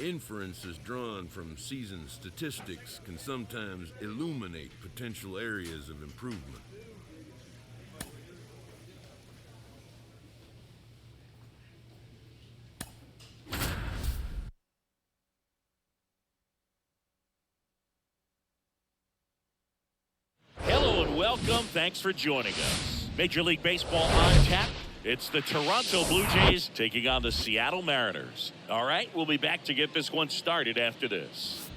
Inferences drawn from season statistics can sometimes illuminate potential areas of improvement. Hello and welcome. Thanks for joining us. Major League Baseball on tap. It's the Toronto Blue Jays taking on the Seattle Mariners. All right, we'll be back to get this one started after this.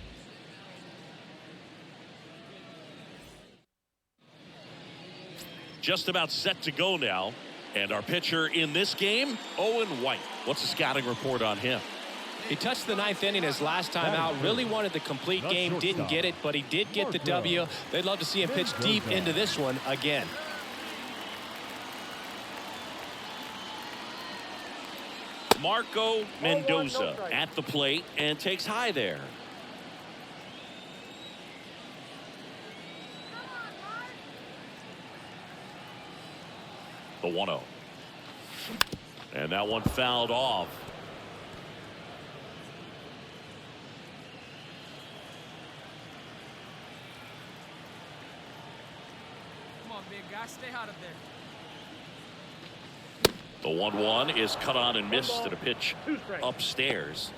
Just about set to go now. And our pitcher in this game, Owen White. What's the scouting report on him? He touched the ninth inning his last time out. Really wanted the complete game. Didn't get it, but he did get the W. They'd love to see him pitch deep into this one again. Marco Mendoza at the plate and takes high there. The 1-0. And that one fouled off. Come on, big guy, stay out of there. The 1-1 is cut on and missed at a pitch upstairs.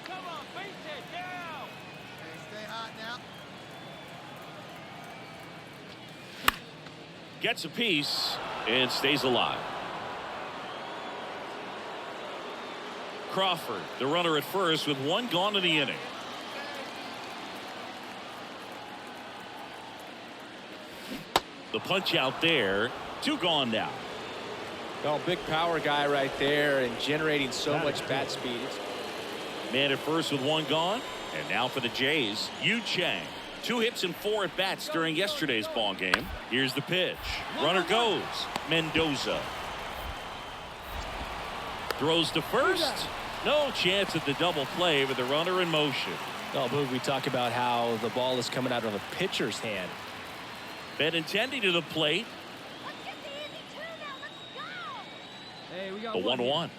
Come on, beat it down. Stay hot now. Gets a piece and stays alive. Crawford, the runner at first with one gone in the inning. The punch out there, two gone now. Well, big power guy right there and generating so much bat speed. Man at first with one gone. And now for the Jays, Yu Chang. 2 hits and 4 at bats during yesterday's ball game. Here's the pitch. Runner goes. Mendoza throws to first. No chance at the double play with the runner in motion. Oh, Boog, we talk about how the ball is coming out of a pitcher's hand. Benintendi to the plate. Hey, we got The 1-1.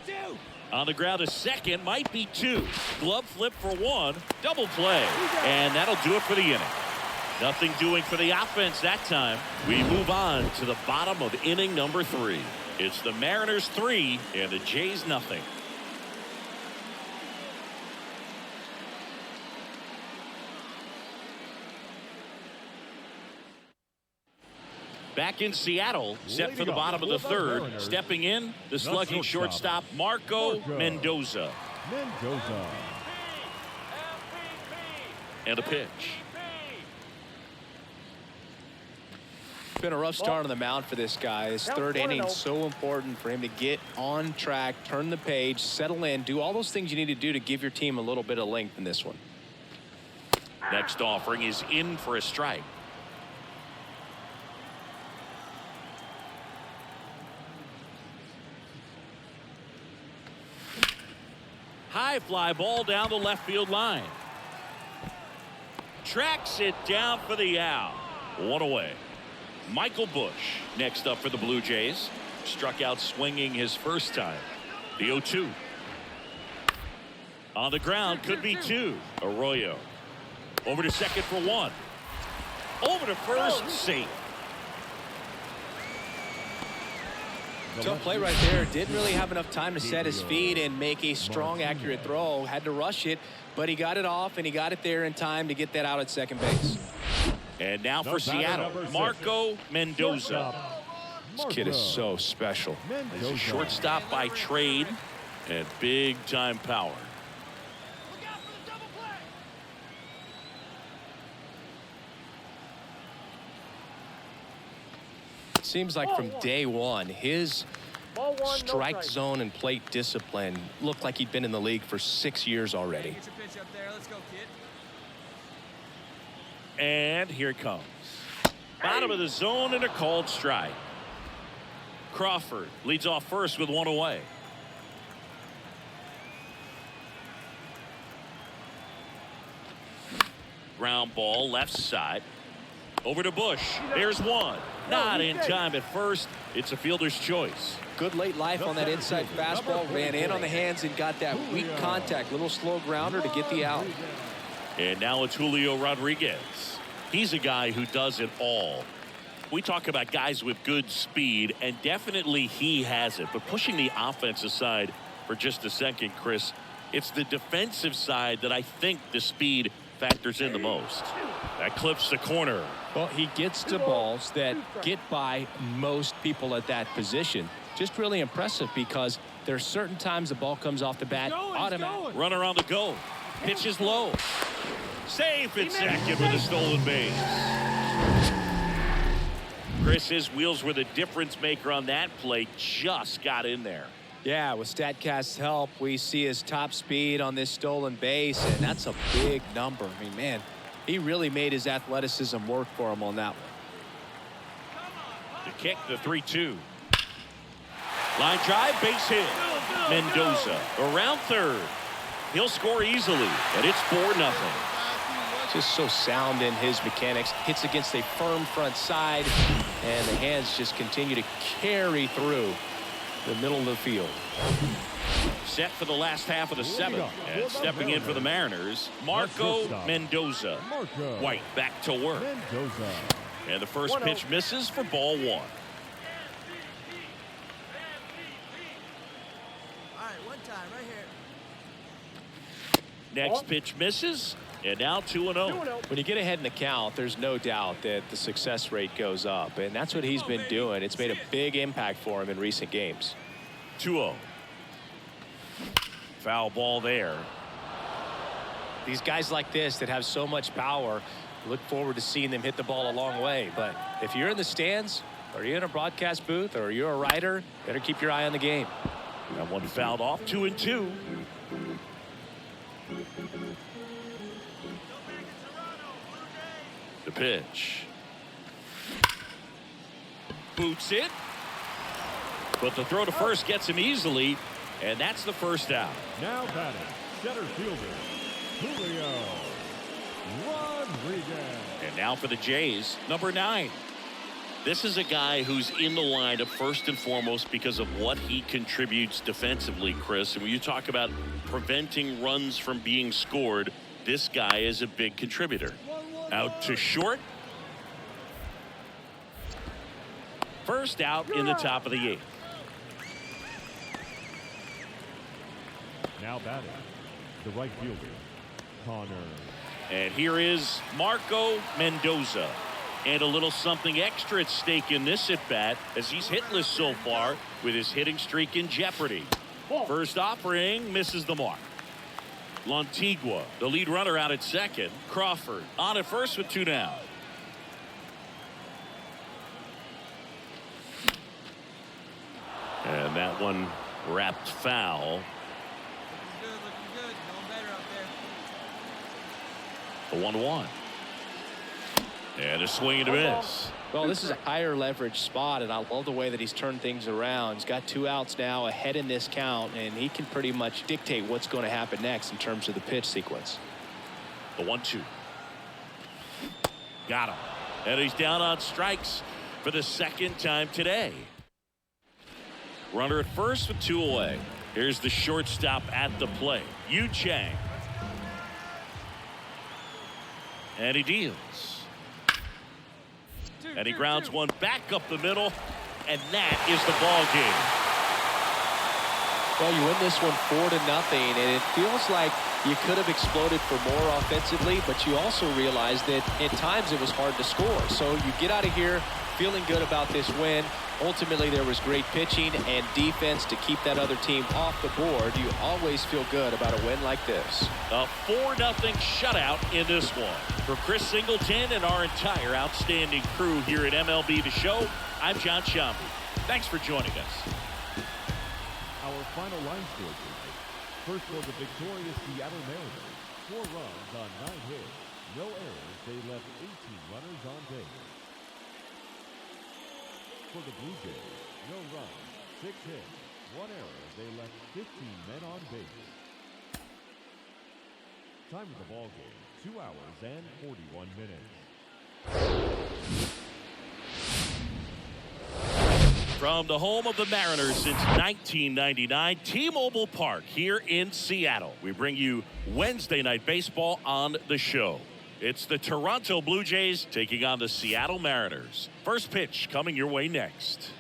Two. On the ground, a second, might be 2. Glove flip for 1, double play, and that'll do it for the inning. Nothing doing for the offense that time. We move on to the bottom of inning number 3. It's the Mariners 3 and the Jays nothing. Back in Seattle, set for the bottom of the 3rd. Stepping in, the slugging shortstop, Marco Mendoza. And a pitch. It's been a rough start on the mound for this guy. His 3rd inning is so important for him to get on track, turn the page, settle in, do all those things you need to do to give your team a little bit of length in this one. Next offering is in for a strike. High fly ball down the left field line. Tracks it down for the out. 1 away. Michael Busch next up for the Blue Jays. Struck out swinging his first time. The 0-2. On the ground, could be 2. Arroyo. Over to second for 1. Over to first, safe. Tough play right there. Didn't really have enough time to set his feet and make a strong, accurate throw. Had to rush it, but he got it off, and he got it there in time to get that out at second base. And now for Seattle, Marco Mendoza. This kid is so special. He's a shortstop by trade and big-time power. Seems like from day one, his strike zone and plate discipline looked like he'd been in the league for 6 years already. Get your pitch up there. Let's go, kid. And here it comes. Bottom of the zone and a called strike. Crawford leads off first with 1 away. Ground ball left side. Over to Bush. There's one. Not in time at first. It's a fielder's choice. Good late life on that inside fastball. Ran in on the hands and got that weak contact. Little slow grounder to get the out. And now it's Julio Rodriguez. He's a guy who does it all. We talk about guys with good speed, and definitely he has it. But pushing the offense aside for just a second, Chris, it's the defensive side that I think the speed factors in the most. That clips the corner. Well, he gets to balls that get by most people at that position. Just really impressive because there's certain times the ball comes off the bat automatic. Runner on the go. Pitch is low. Safe at second with a stolen base. Chris, his wheels were the difference maker on that play. Just got in there. Yeah, with StatCast's help, we see his top speed on this stolen base, and that's a big number. I mean, man, he really made his athleticism work for him on that one. The kick, the 3-2. Line drive, base hit. Mendoza around third. He'll score easily, and it's 4-0. Just so sound in his mechanics. Hits against a firm front side, and the hands just continue to carry through the middle of the field. Set for the last half of the seventh. And stepping in for the Mariners, Marco Mendoza. White back to work. And the first pitch misses for ball one. All right, one time right here. Next pitch misses. And now 2-0. When you get ahead in the count, there's no doubt that the success rate goes up. And that's what he's been doing. It's made a big impact for him in recent games. 2-0. Foul ball there. These guys like this that have so much power, look forward to seeing them hit the ball a long way. But if you're in the stands, or you're in a broadcast booth, or you're a writer, better keep your eye on the game. That one fouled off. 2-2. The pitch. Boots it. But the throw to first gets him easily, and that's the first out. Now batting, center fielder, Julio Rodriguez. And now for the Jays, number 9. This is a guy who's in the lineup first and foremost because of what he contributes defensively, Chris. And when you talk about preventing runs from being scored, this guy is a big contributor. Out to short. First out in the top of the 8th. Now batting, the right fielder, Connor. And here is Marco Mendoza. And a little something extra at stake in this at-bat as he's hitless so far with his hitting streak in jeopardy. First offering misses the mark. Lantigua, the lead runner, out at second. Crawford on at first with 2 down. And that one wrapped foul. Looking good. Going better out there. The 1-1. And a swing and a miss. Well, this is a higher leverage spot, and I love the way that he's turned things around. He's got 2 outs now ahead in this count, and he can pretty much dictate what's going to happen next in terms of the pitch sequence. The 1-2. Got him. And he's down on strikes for the second time today. Runner at first with 2 away. Here's the shortstop at the plate, Yu Chang. And he deals. And he grounds one back up the middle, and that is the ball game. Well, you win this one 4-0, and it feels like you could have exploded for more offensively, but you also realize that at times it was hard to score. So you get out of here feeling good about this win. Ultimately, there was great pitching and defense to keep that other team off the board. You always feel good about a win like this. A 4-0 shutout in this one. For Chris Singleton and our entire outstanding crew here at MLB The Show, I'm John Shambi. Thanks for joining us. Our final line score tonight. First for the victorious Seattle Mariners. 4 runs on 9 hits. No errors. They left 18 runners on base. For the Blue Jays, no runs, 6 hits, 1 error. They left 15 men on base. Time of the ball game, 2 hours and 41 minutes. From the home of the Mariners since 1999, T-Mobile Park here in Seattle. We bring you Wednesday Night Baseball on the show. It's the Toronto Blue Jays taking on the Seattle Mariners. First pitch coming your way next.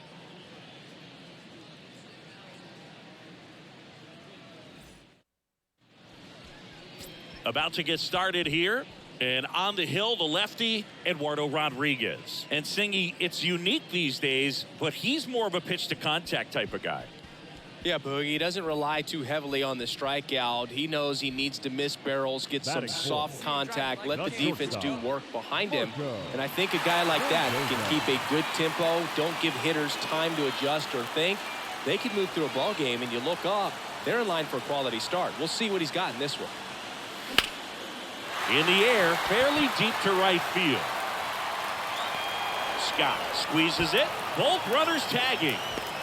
About to get started here. And on the hill, the lefty, Eduardo Rodriguez. And Singy, it's unique these days, but he's more of a pitch-to-contact type of guy. Yeah, Boogie, he doesn't rely too heavily on the strikeout. He knows he needs to miss barrels, get some soft contact, let the defense do work behind him. And I think a guy like that can keep a good tempo, don't give hitters time to adjust or think. They can move through a ball game, and you look up, they're in line for a quality start. We'll see what he's got in this one. In the air, fairly deep to right field. Scott squeezes it. Both runners tagging.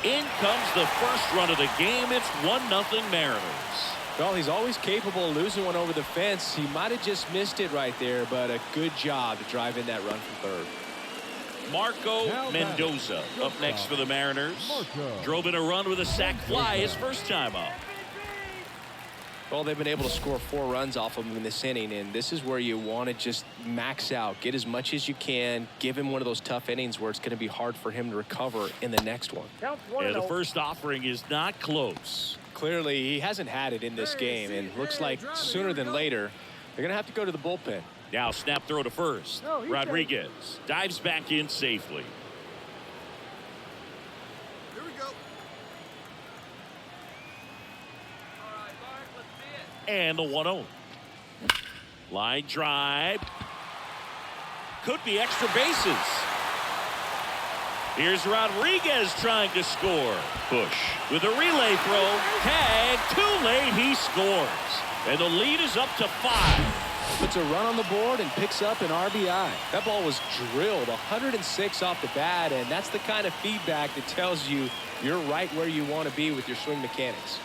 In comes the first run of the game. It's 1-0 Mariners. Well, he's always capable of losing one over the fence. He might have just missed it right there, but a good job to drive in that run from third. Marco Mendoza up next for the Mariners. Drove in a run with a sac fly his first time up. Well, they've been able to score 4 runs off of him in this inning, and this is where you want to just max out, get as much as you can, give him one of those tough innings where it's going to be hard for him to recover in the next one. Yeah, the first offering is not close. Clearly, he hasn't had it in this game, and looks like sooner than later, they're going to have to go to the bullpen. Now snap throw to first. Rodriguez dives back in safely. Here we go. And the 1-0. Line drive. Could be extra bases. Here's Rodriguez trying to score. Bush with a relay throw. Tag. Too late. He scores. And the lead is up to 5. Puts a run on the board and picks up an RBI. That ball was drilled 106 off the bat, and that's the kind of feedback that tells you you're right where you want to be with your swing mechanics.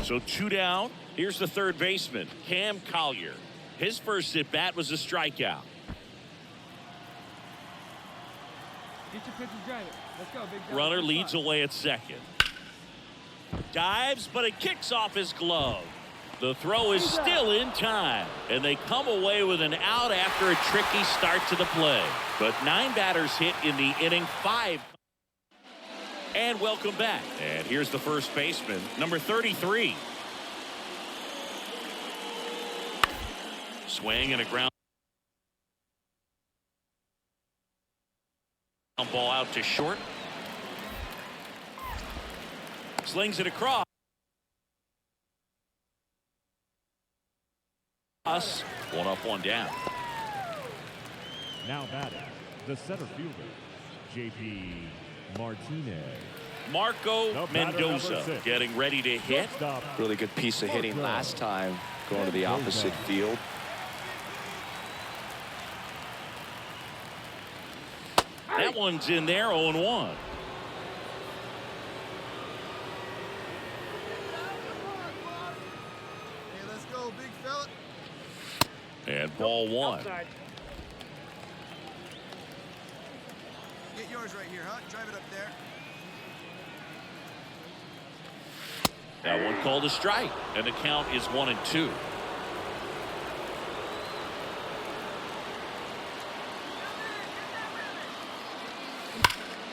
So 2 down. Here's the third baseman, Cam Collier. His first at bat was a strikeout. Get your pitch and drive it. Let's go, big guy. Runner leads away at second. Dives, but it kicks off his glove. The throw is still in time, and they come away with an out after a tricky start to the play. But 9 batters hit in the inning, 5. And welcome back. And here's the first baseman, number 33. Swing and a ground ball out to short. Slings it across. One up, one down. Now batting, the center fielder, J.P. Martinez. Marco Mendoza getting ready to hit. Really good piece of hitting last time, going to the opposite field. That one's in there, 0-1. Hey, let's go, big fella. And ball 1. Get yours right here, huh? Drive it up there. That one called a strike, and the count is 1-2.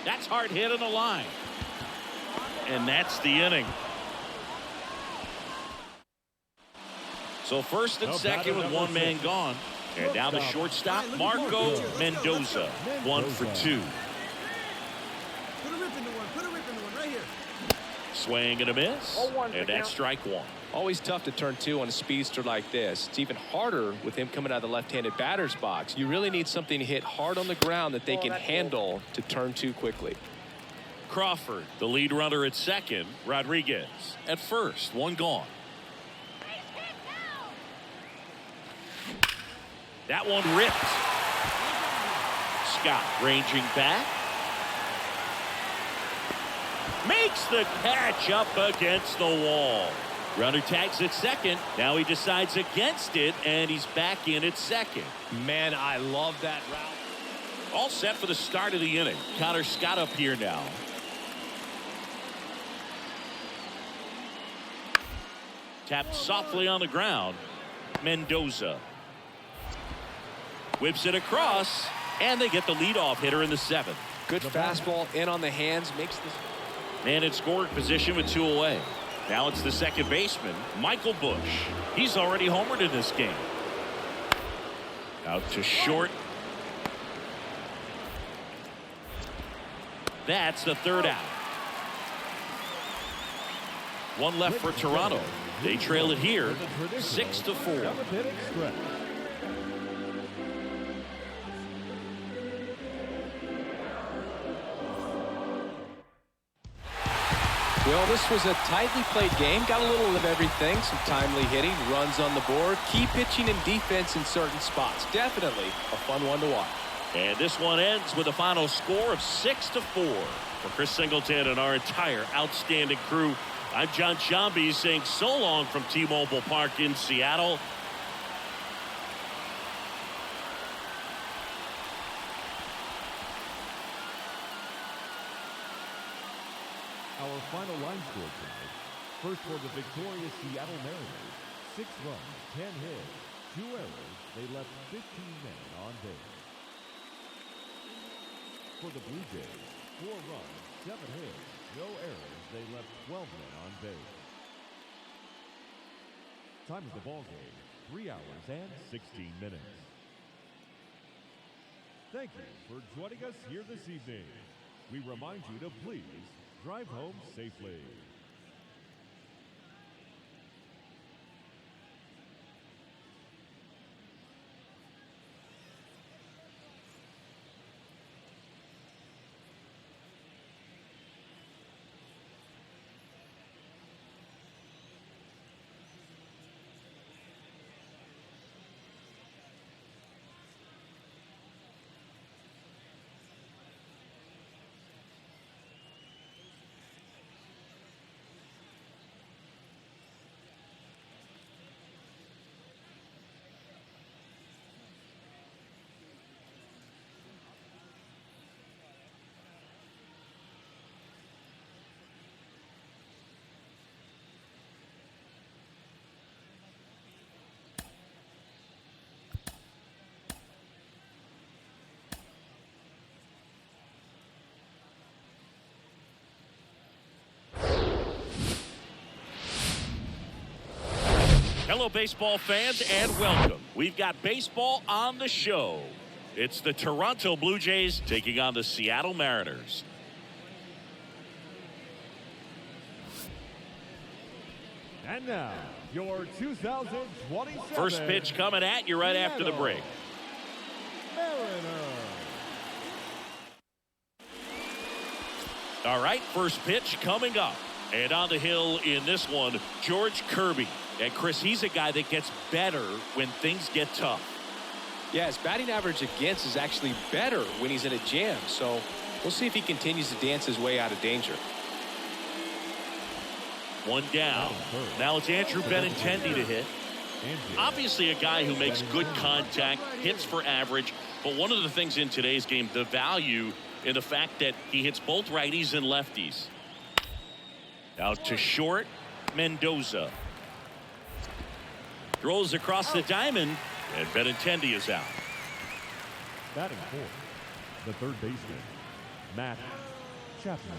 That's hard hit on the line. And that's the inning. So first and second with 1 man gone. And now the shortstop, Marco Mendoza, 1 for 2. Put a rip into one. Put a rip into one right here. Swing and a miss. And that's strike 1. Always tough to turn 2 on a speedster like this. It's even harder with him coming out of the left-handed batter's box. You really need something to hit hard on the ground that they can handle to turn 2 quickly. Crawford, the lead runner at second. Rodriguez at first, 1 gone. That one ripped. Scott ranging back. Makes the catch up against the wall. Runner tags at second. Now he decides against it, and he's back in at second. Man, I love that route. All set for the start of the inning. Connor Scott up here now. Tapped softly on the ground. Mendoza whips it across, and they get the leadoff hitter in the seventh. Good fastball in on the hands, makes this. Man in scoring position with 2 away. Now it's the second baseman, Michael Bush. He's already homered in this game. Out to short. That's the third out. One left for Toronto. They trail it here 6-4. Well, this was a tightly played game. Got a little of everything. Some timely hitting, runs on the board, key pitching and defense in certain spots. Definitely a fun one to watch. And this one ends with a final score of 6-4. For Chris Singleton and our entire outstanding crew, I'm John Shambi saying so long from T-Mobile Park in Seattle. Our final line score tonight. First for the victorious Seattle Mariners. 6 runs, 10 hits, 2 errors. They left 15 men on base. For the Blue Jays, 4 runs, 7 hits, no errors. They left 12 men on base. Time of the ball game, 3 hours and 16 minutes. Thank you for joining us here this evening. We remind you to please drive home safely. Hello, baseball fans, and welcome. We've got baseball on the show. It's the Toronto Blue Jays taking on the Seattle Mariners. And now, your 2027 First pitch coming at you right after the break. Mariners. All right, first pitch coming up. And on the hill in this one, George Kirby. And Chris, he's a guy that gets better when things get tough. Yeah, his batting average against is actually better when he's in a jam. So we'll see if he continues to dance his way out of danger. One down. Now it's Andrew Benintendi to hit. Obviously a guy who makes good contact, hits for average. But one of the things in today's game, the value in the fact that he hits both righties and lefties. Out to short, Mendoza. Throws across the diamond, and Benintendi is out. Batting fourth, the third baseman, Matt Chapman.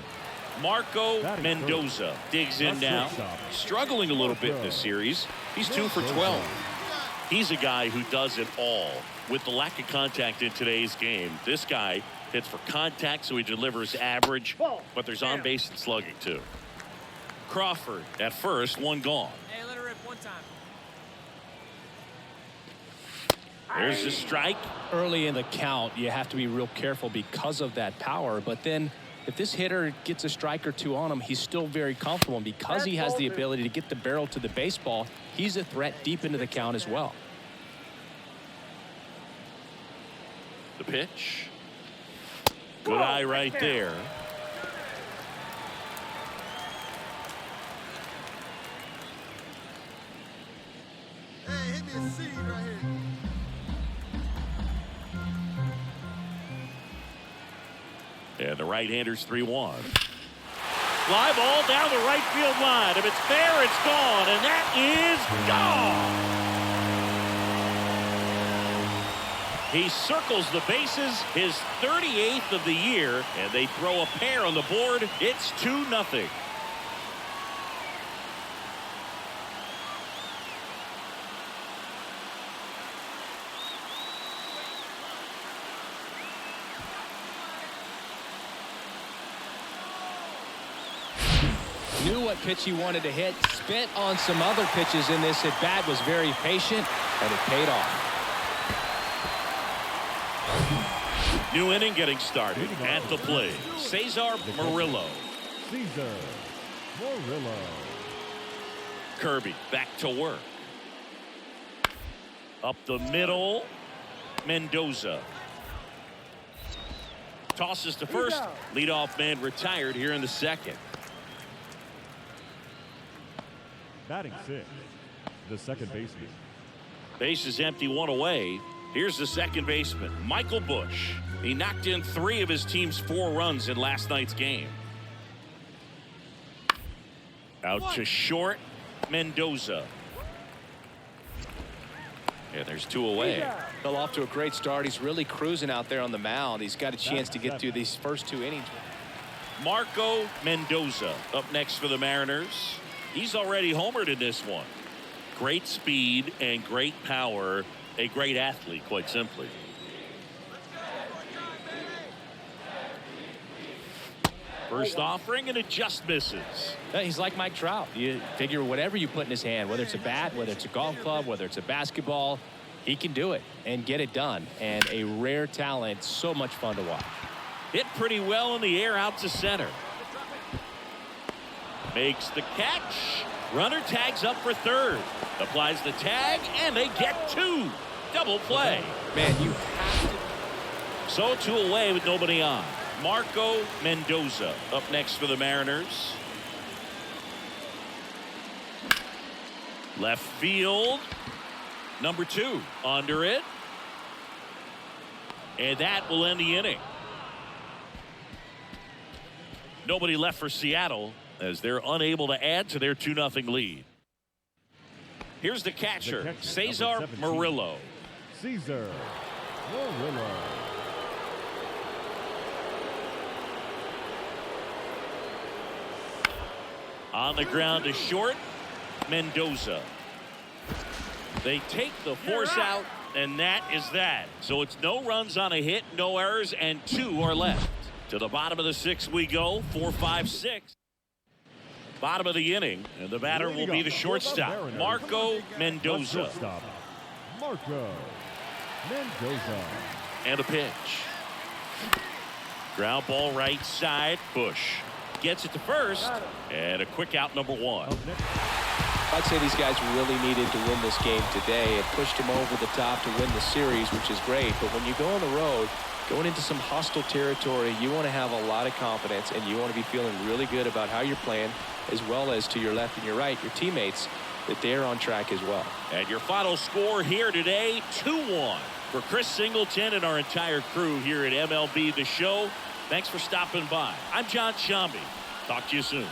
Marco Mendoza digs in now. Struggling a little bit in this series. He's 2 for 12. He's a guy who does it all. With the lack of contact in today's game, this guy hits for contact, so he delivers average, but there's on base and slugging too. Crawford at first, one gone. Hey, let her rip one time. There's the strike. Early in the count, you have to be real careful because of that power. But then if this hitter gets a strike or two on him, he's still very comfortable. And because he has the ability to get the barrel to the baseball, he's a threat deep into the count as well. The pitch. Good eye right there. me a seed right here. And the right-hander's 3-1. Fly ball down the right field line. If it's fair, it's gone, and that is gone. He circles the bases, his 38th of the year, and they throw a pair on the board. It's 2-0. Knew what pitch he wanted to hit, spent on some other pitches in this at bat, was very patient, and it paid off. New inning getting started. At the plate, Cesar Murillo. Cesar Murillo. Kirby back to work. Up the middle, Mendoza. Tosses to first. Leadoff man retired here in the second. Batting 6, the second baseman. Base is empty, 1 away. Here's the second baseman, Michael Busch. He knocked in 3 of his team's 4 runs in last night's game. Out to short, Mendoza. Yeah, there's 2 away. Fell off to a great start. He's really cruising out there on the mound. He's got a chance to get through these first 2 innings. Marco Mendoza up next for the Mariners. He's already homered in this one. Great speed and great power. A great athlete, quite simply. First offering, and it just misses. He's like Mike Trout. You figure whatever you put in his hand, whether it's a bat, whether it's a golf club, whether it's a basketball, he can do it and get it done. And a rare talent, so much fun to watch. Hit pretty well in the air out to center. Makes the catch. Runner tags up for third. Applies the tag, and they get 2. Double play. Man, you have to. So 2 away with nobody on. Marco Mendoza up next for the Mariners. Left field. Number 2 under it. And that will end the inning. Nobody left for Seattle as they're unable to add to their 2-0 lead. Here's the catcher, Cesar Murillo. Cesar Murillo. On the ground to short, Mendoza. They take the force out, and that is that. So it's no runs on a hit, no errors, and 2 are left. To the bottom of the 6th we go, 4, 5, 6. Bottom of the inning, and the batter will be the shortstop, Marco Mendoza. Marco Mendoza. And a pitch. Ground ball right side, Busch. Gets it to first, and a quick out, number 1. I'd say these guys really needed to win this game today. It pushed them over the top to win the series, which is great. But when you go on the road, going into some hostile territory, you want to have a lot of confidence, and you want to be feeling really good about how you're playing, as well as to your left and your right, your teammates, that they're on track as well. And your final score here today, 2-1. For Chris Singleton and our entire crew here at MLB The Show, thanks for stopping by. I'm John Shambi. Talk to you soon.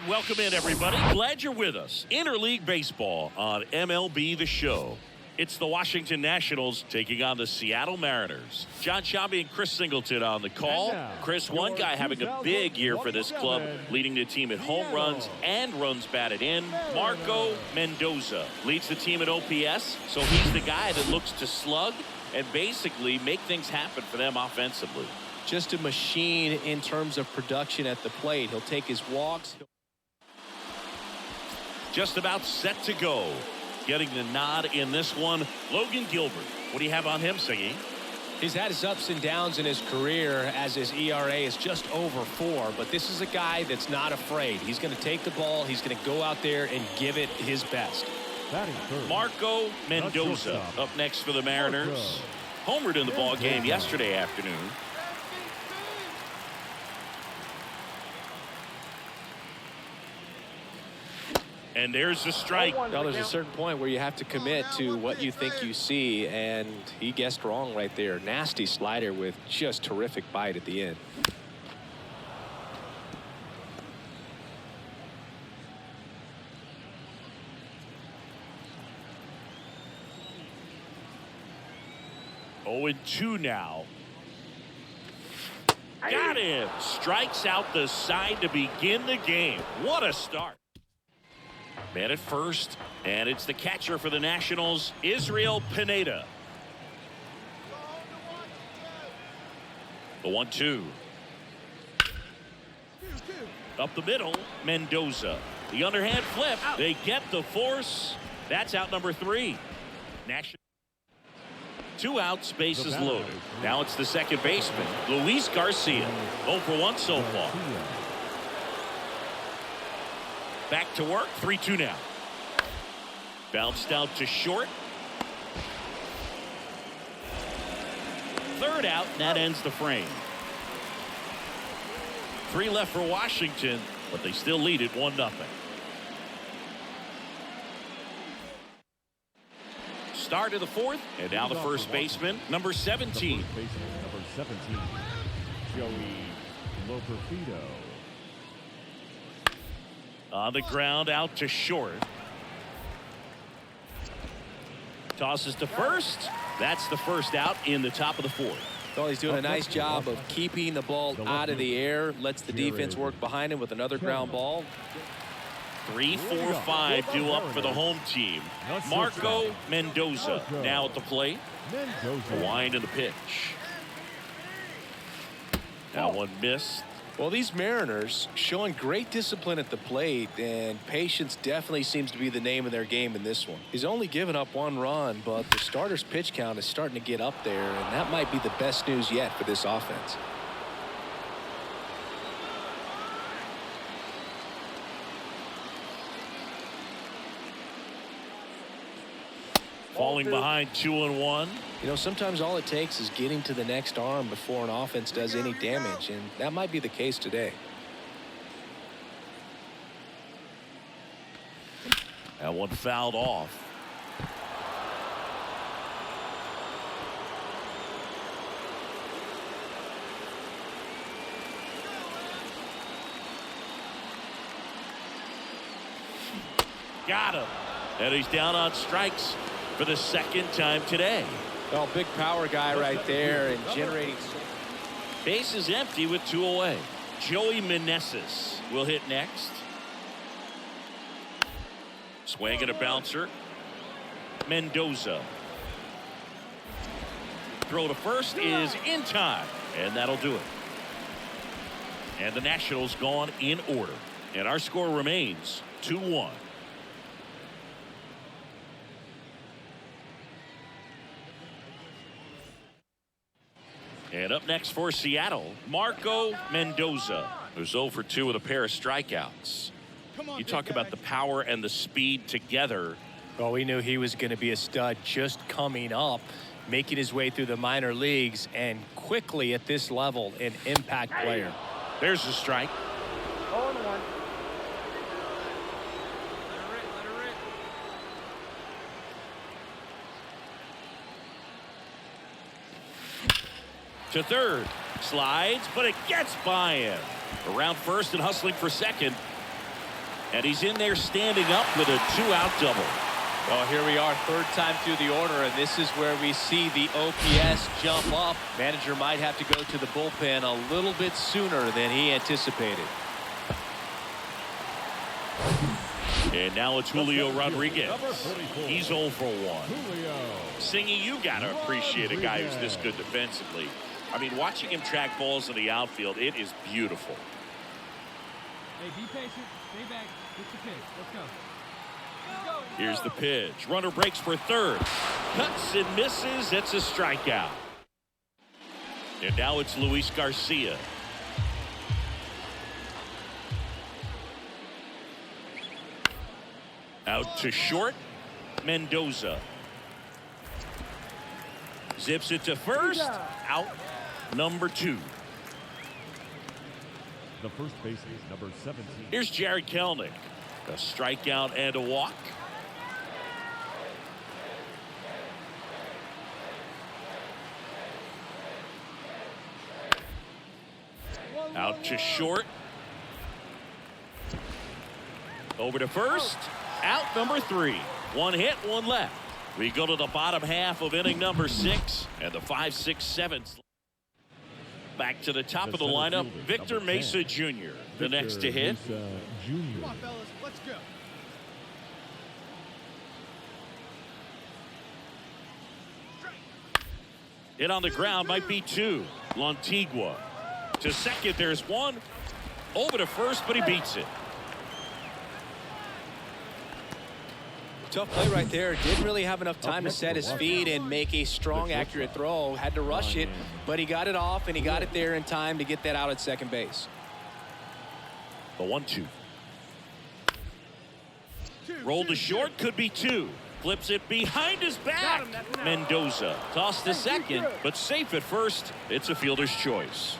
And welcome in, everybody. Glad you're with us. Interleague Baseball on MLB The Show. It's the Washington Nationals taking on the Seattle Mariners. John Shambi and Chris Singleton on the call. Chris, one guy having a big year for this club, leading the team in home runs and runs batted in. Marco Mendoza leads the team at OPS, so he's the guy that looks to slug and basically make things happen for them offensively. Just a machine in terms of production at the plate. He'll take his walks. Just about set to go. Getting the nod in this one, Logan Gilbert. What do you have on him, Siggy? He's had his ups and downs in his career as his ERA is just over 4, but this is a guy that's not afraid. He's going to take the ball. He's going to go out there and give it his best. Marco Mendoza up next for the Mariners. Homered in the ball game yesterday afternoon. And there's the strike. Well, there's a certain point where you have to commit to what you think you see, and he guessed wrong right there. Nasty slider with just terrific bite at the end. Oh, 0-2 now. Got him. Strikes out the side to begin the game. What a start. Man at first, and it's the catcher for the Nationals, Israel Pineda. The 1-2. Up the middle, Mendoza. The underhand flip. They get the force. That's out number 3. National. 2 outs, bases loaded. Now it's the second baseman, Luis Garcia. 0 for 1 so far. Back to work, 3-2 now. Bounced out to short. Third out, and that ends the frame. 3 left for Washington, but they still lead it 1-0. Start of the 4th, and now the first baseman, number 17. Number 17, Joey Loperfido. On the ground, out to short. Tosses to first. That's the first out in the top of the 4th. Well, he's doing a nice job of keeping the ball out of the air. Lets the defense work behind him with another ground ball. 3, 4, 5 due up for the home team. Marco Mendoza now at the plate. The wind and the pitch. Now one missed. Well, these Mariners showing great discipline at the plate, and patience definitely seems to be the name of their game in this one. He's only given up 1 run, but the starter's pitch count is starting to get up there, and that might be the best news yet for this offense. Falling behind 2-1. You know, sometimes all it takes is getting to the next arm before an offense does any damage, and that might be the case today. That one fouled off. Got him. And he's down on strikes for the second time today. Well, big power guy right there and generating. Base is empty with 2 away. Joey Meneses will hit next. Swing and a bouncer. Mendoza. Throw to first is in time, and that'll do it. And the Nationals gone in order. And our score remains 2-1. And up next for Seattle, Marco Mendoza, who's 0 for 2 with a pair of strikeouts. You talk about the power and the speed together. Well, we knew he was going to be a stud just coming up, making his way through the minor leagues, and quickly at this level, an impact player. There's the strike. 0-1. To third, slides, but it gets by him. Around first and hustling for second. And he's in there standing up with a 2-out double. Well, here we are, third time through the order, and this is where we see the OPS jump up. Manager might have to go to the bullpen a little bit sooner than he anticipated. And now it's Julio Rodriguez. He's 0 for 1. Singy, you got to appreciate a guy who's this good defensively. I mean, watching him track balls in the outfield, it is beautiful. Hey, be patient. Stay back. Get the pitch. Let's go. Here's the pitch. Runner breaks for third. Cuts and misses. It's a strikeout. And now it's Luis Garcia. Out to short. Mendoza. Zips it to first. Out. Number 2. The first base is number 17. Here's Jared Kelenic. A strikeout and a walk. Out to short. Over to first. Out number 3. 1 hit, 1 left. We go to the bottom half of inning number 6 and the 5, 6, 7. Back to the top of the lineup, Victor Mesa Jr. The next to hit. Come on, fellas, let's go. Hit on the ground might be 2. Lantigua. To second, there's 1. Over to first, but he beats it. Tough play right there. Didn't really have enough time to set his feet and make a strong, accurate throw. Had to rush it, but he got it off, and he got it there in time to get that out at second base. The 1-2. Rolled to short, could be 2. Flips it behind his back. Mendoza tossed to second, but safe at first. It's a fielder's choice.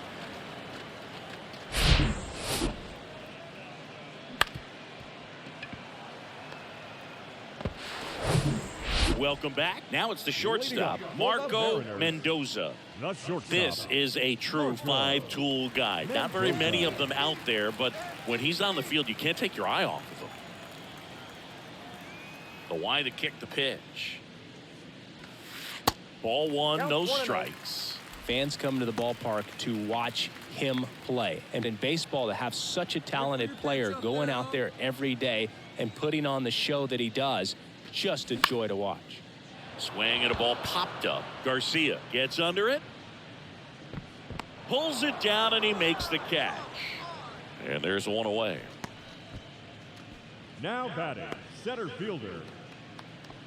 Welcome back. Now it's the shortstop, Marco Mendoza. This is a true 5-tool guy. Not very many of them out there, but when he's on the field, you can't take your eye off of him. The why to kick the pitch. Ball 1, no strikes. Fans come to the ballpark to watch him play. And in baseball, to have such a talented player going out there every day and putting on the show that he does, just a joy to watch. Swing and a ball popped up. Garcia gets under it. Pulls it down and he makes the catch. And there's 1 away. Now batting, center fielder.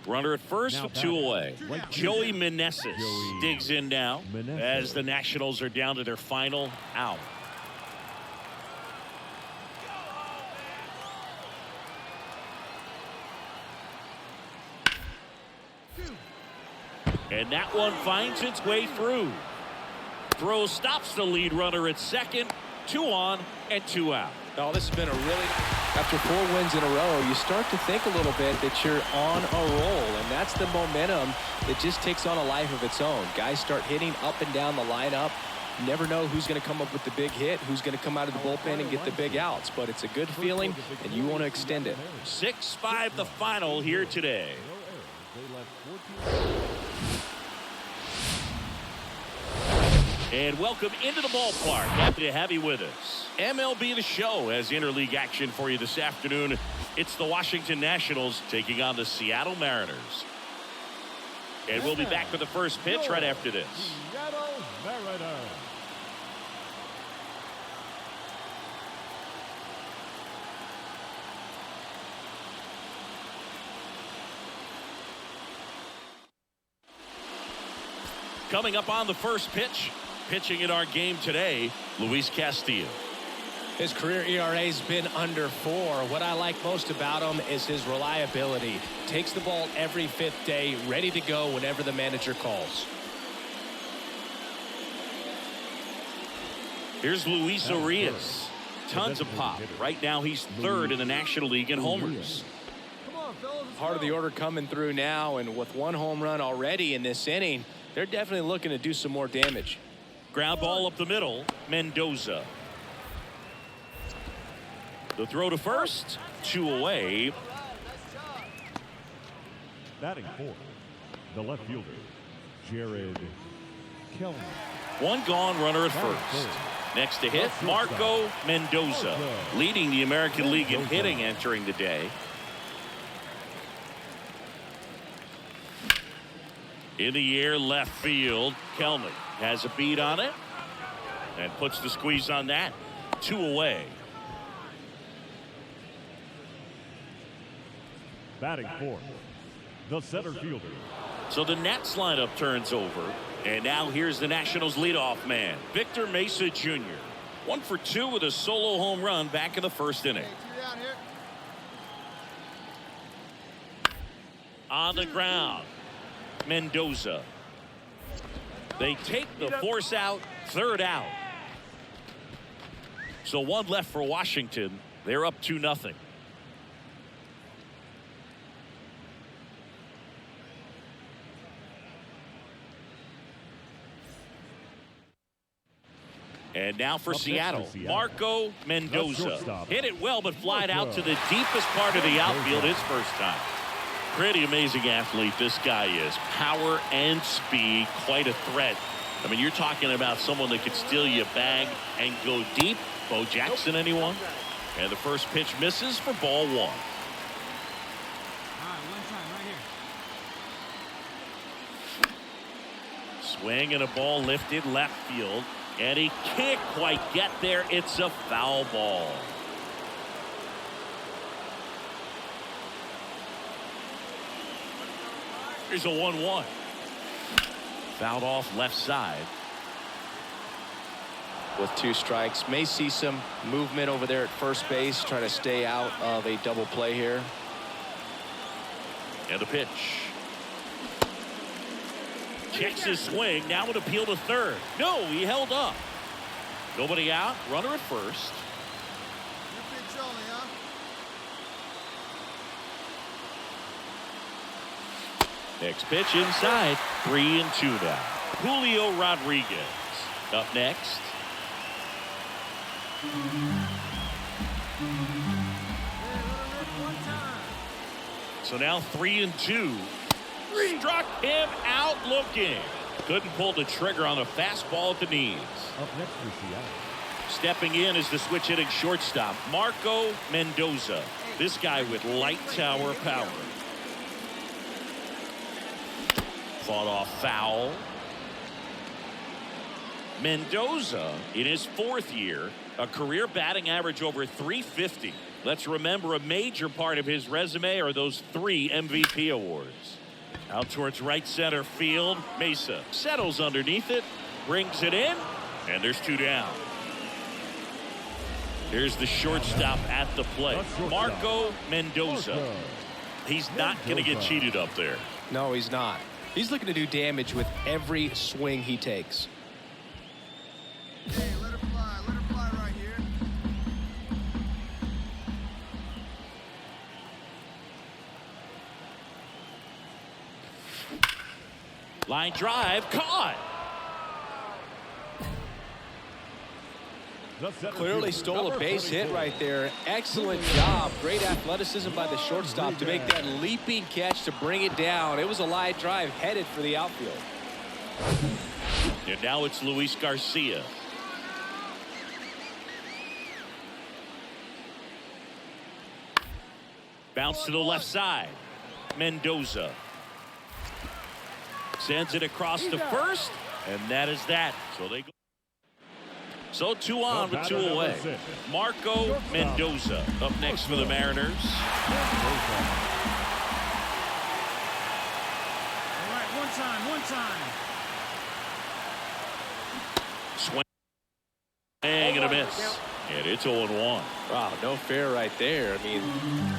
Runner at first with 2 away. Joey Meneses digs in now as the Nationals are down to their final out. And that one finds its way through. Throw stops the lead runner at second. 2 on and 2 out. Oh, this has been a really... After 4 wins in a row, you start to think a little bit that you're on a roll, and that's the momentum that just takes on a life of its own. Guys start hitting up and down the lineup. You never know who's going to come up with the big hit, who's going to come out of the bullpen and get the big outs, but it's a good feeling, and you want to extend it. 6-5 the final here today. And welcome into the ballpark. Happy to have you with us. MLB The Show has interleague action for you this afternoon. It's the Washington Nationals taking on the Seattle Mariners. And we'll be back with the first pitch right after this. Seattle Mariners. Coming up on the first pitch, pitching in our game today, Luis Castillo. His career ERA's been under 4. What I like most about him is his reliability. Takes the ball every 5th day, ready to go whenever the manager calls. Here's Luis Urias. Tons of pop. Right now he's 3rd in the National League in homers. Part of the order coming through now, and with 1 home run already in this inning, they're definitely looking to do some more damage. Ground ball up the middle. Mendoza. The throw to first. 2 away. Batting fourth, the left fielder, Jared Kelly. 1 gone, runner at first. Next to hit, Marco Mendoza, leading the American League in hitting entering the day. In the air, left field. Kelly has a beat on it and puts the squeeze on that. 2 away. Batting fourth, the center fielder. So the Nats lineup turns over. And now here's the Nationals leadoff man, Victor Mesa Jr. 1 for 2 with a solo home run back in the first inning. On the ground, Mendoza. They take the force out, 3rd out. So 1 left for Washington. They're up 2-0. And now for Seattle, Marco Mendoza. Hit it well, but flied out to the deepest part of the outfield his first time. Pretty amazing athlete this guy is. Power and speed, quite a threat. I mean, you're talking about someone that could steal you a bag and go deep. Bo Jackson, anyone? And the first pitch misses for ball 1. All right, 1 time right here. Swing and a ball lifted left field. And he can't quite get there. It's a foul ball. Here's a 1-1. Fouled off left side. With 2 strikes, may see some movement over there at first base, trying to stay out of a double play here. And the pitch. Checks his swing. Now an appeal to third. No, he held up. Nobody out. Runner at first. Next pitch inside. 3-2 now. Julio Rodriguez up next. So now 3-2. Struck him out looking. Couldn't pull the trigger on a fastball at the knees. Up next for Seattle. Stepping in is the switch hitting shortstop, Marco Mendoza. This guy with light tower power. Fought off foul. Mendoza in his 4th year, a career batting average over 350. Let's remember a major part of his resume are those 3 MVP awards. Out towards right center field. Mesa settles underneath it, brings it in, and there's 2 down. Here's the shortstop at the plate, Marco Mendoza. He's not going to get cheated up there. No, he's not. He's looking to do damage with every swing he takes. Hey, let her fly right here. Line drive, caught. Clearly stole a base hit right there. Excellent job. Great athleticism by the shortstop to make that leaping catch to bring it down. It was a line drive headed for the outfield. And now it's Luis Garcia. Bounce to the left side. Mendoza sends it across to first, and that is that. So they go. So 2 on with 2 away. Marco Mendoza up next for the Mariners. All right, 1 time, 1 time. Swing and a miss. And it's 0-1. Wow, no fair right there. I mean,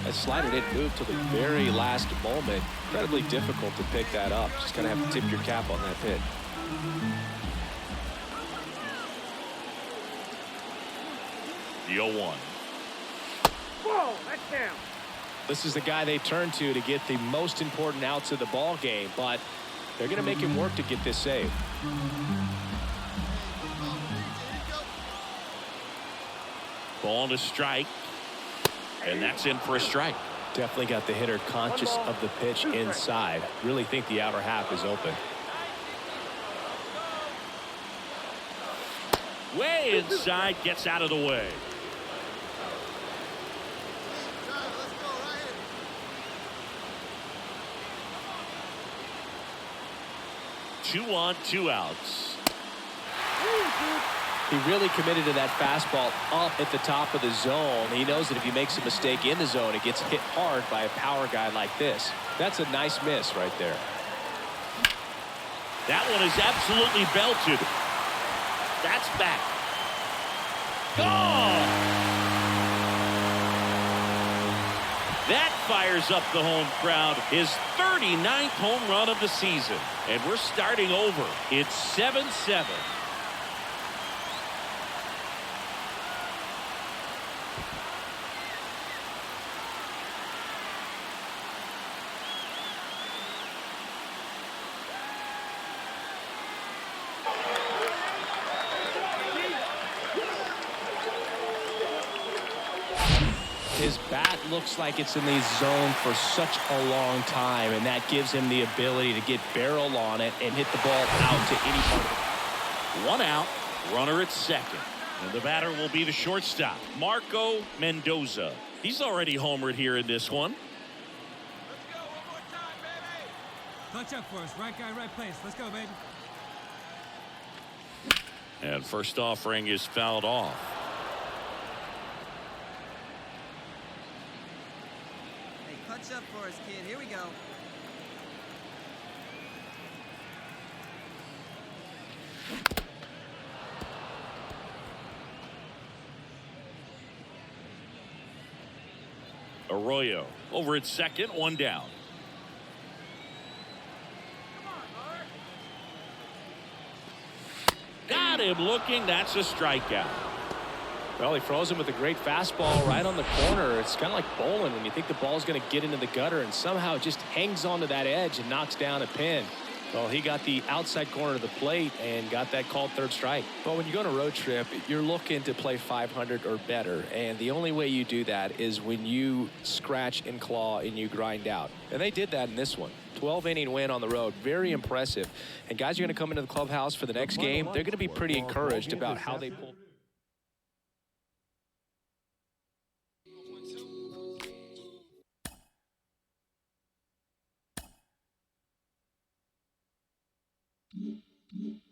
that slider didn't move till the very last moment. Incredibly difficult to pick that up. Just kind of have to tip your cap on that pitch. The 0-1. Whoa, that's down. This is the guy they turn to get the most important outs of the ball game, but they're going to make him work to get this save. Ball to strike. And that's in for a strike. Definitely got the hitter conscious of the pitch inside. Really think the outer half is open. Way inside, gets out of the way. Let's go right here. 2 on, 2 outs. He really committed to that fastball up at the top of the zone. He knows that if he makes a mistake in the zone, it gets hit hard by a power guy like this. That's a nice miss right there. That one is absolutely belted. That's back. Gone! That fires up the home crowd. His 39th home run of the season. And we're starting over. It's 7-7. His bat looks like it's in the zone for such a long time, and that gives him the ability to get barrel on it and hit the ball out to any part of it. 1 out, runner at second. And the batter will be the shortstop, Marco Mendoza. He's already homered here in this one. Let's go one more time, baby. Clutch up for us. Right guy, right place. Let's go, baby. And first offering is fouled off. Hey, clutch up for us, kid. Here we go. Arroyo over at second, 1 down. Got him looking. That's a strikeout. Well, he froze him with a great fastball right on the corner. It's kind of like bowling when you think the ball's going to get into the gutter and somehow it just hangs onto that edge and knocks down a pin. Well, he got the outside corner of the plate and got that called third strike. Well, when you go on a road trip, you're looking to play 500 or better. And the only way you do that is when you scratch and claw and you grind out. And they did that in this one. 12-inning win on the road. Very impressive. And guys are going to come into the clubhouse for the next game. They're going to be pretty encouraged about how they pulled. Mm-hmm.